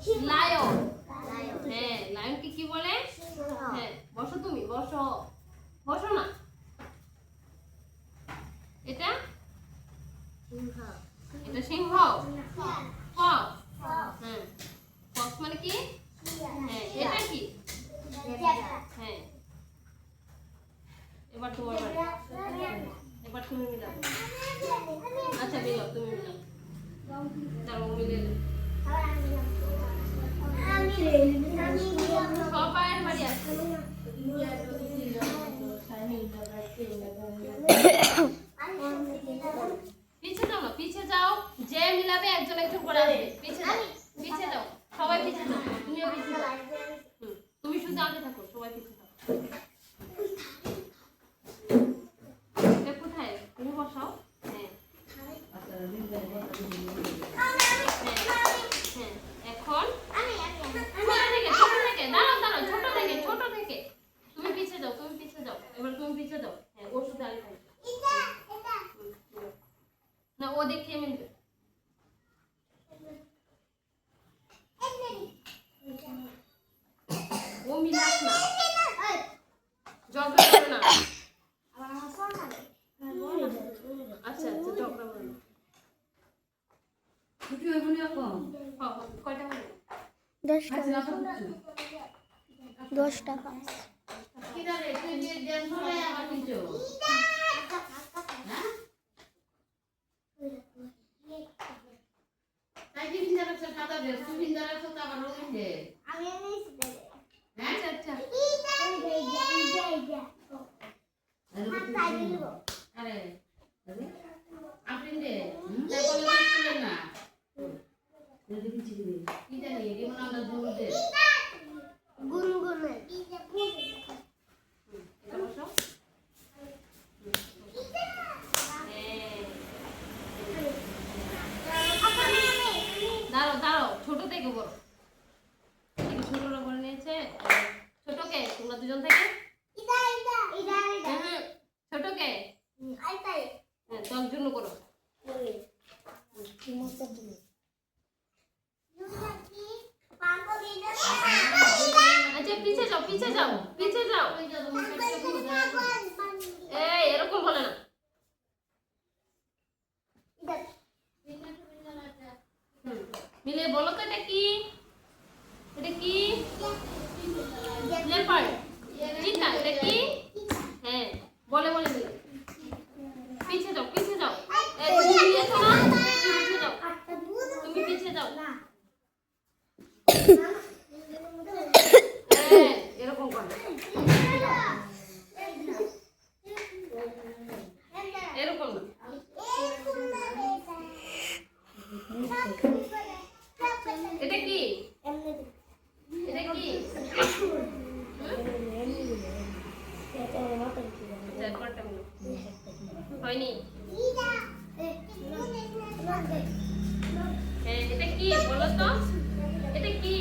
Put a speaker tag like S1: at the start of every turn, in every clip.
S1: কি লায়ন হ্যাঁ লায়নকে কি বলে হ্যাঁ বসো তুমি বসো বসো না এটা এটা সিংহ ফক্স হ্যাঁ ফক্স মানে কি হ্যাঁ এটা কি হ্যাঁ এবার তোমার এবার তুমি মিলাও আচ্ছা মিলাও তুমি মিলাও তারপর মিলে সবাই বাড়ি আসছে পিছে যাও না পিছে যাও যে মিলাবে একজন একজন করে আসবে পিছে যাও সবাই পিছে যাও তুমিও পিছে যাও তুমি শুধু আগে থাকো সবাই পিছে যাও এটা কোথায় তুমি বসাও হ্যাঁ এখন ছোট থেকে দাঁড়াও ছোট থেকে তুমি পিছে যাও এবার তুমি পিছে যাও হ্যাঁ ওর সাথে আগে থাকবে না ও দেখে মিলবে ও মিলাস না ঝগড়া করো না আচ্ছা ঝগড়া করো না কয়টা হলো
S2: 10 টাকা
S1: কি রে তুই যে দেন হলে আমার কিছু হ্যাঁ তাই কি বিন্দার আছে সাদা ড্রেস তুই বিন্দার আছে তো আবার রঙিন দে আমি এনেছি দে হ্যাঁ আচ্ছা আরে আপনি দে তারপরে বলছিলেন না দেখি চিনি কি জানি এমন আমরা জোর দে গুনগুনে এটা বসো দাঁড়াও ছোট থেকে বড় ছোটরা করে নিয়েছে ছোটকে তোমরা দুজন থেকে ছোটকে তোর জন্য করো আচ্ছা পিছে যাও এই এরকম বলে না মিলে বলো তো এটা কি লেপার্ড চিতা এটা কি হ্যাঁ বলে মিলে পিছে যাও তুমি নিয়েছো না তুমি পিছে যাও এরকম করো এরকম এটা কি হয়নি এটা কি বলো তো এটা কি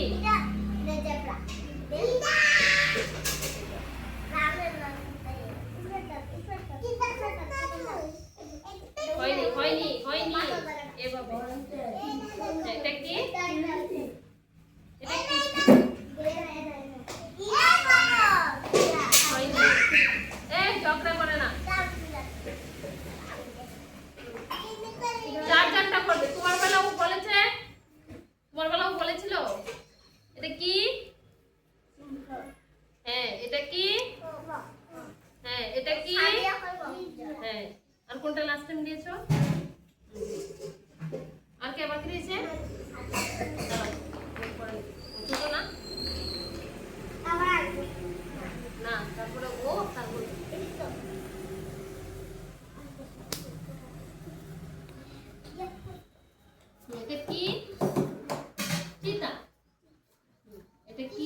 S1: হয়নি এভাবে এটা কি ঝগড়া করে না চারটা করবে তোমার বেলাও বলেছিল এটা কি হ্যাঁ এটা কি হ্যাঁ আর কোনটা লাস্ট টাইম দিয়েছো আর কে বাকি দিয়েছে ছোট না তারপরে ও তারপরে এটা কি চিতা এটা কি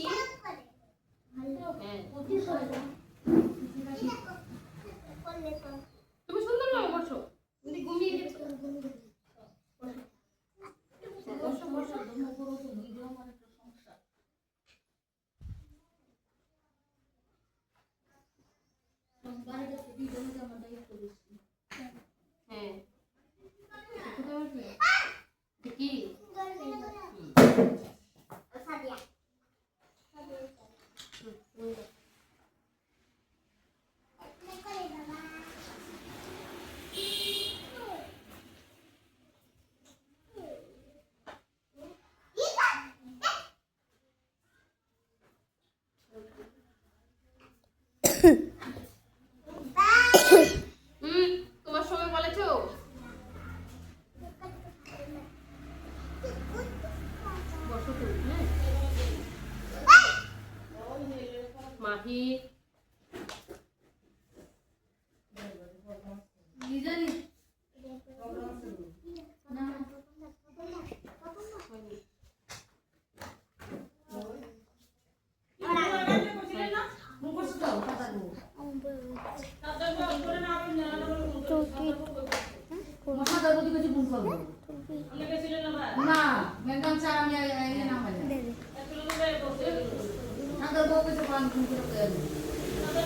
S1: তুমি সুন্দর ভাবে বসো তুমি ঘুমিয়ে গেছো হ্যাঁ কি মাহি
S2: জানি না না একদম চা আমি আইলে না পাইলে না তো বউ কিছু পান ফোন করে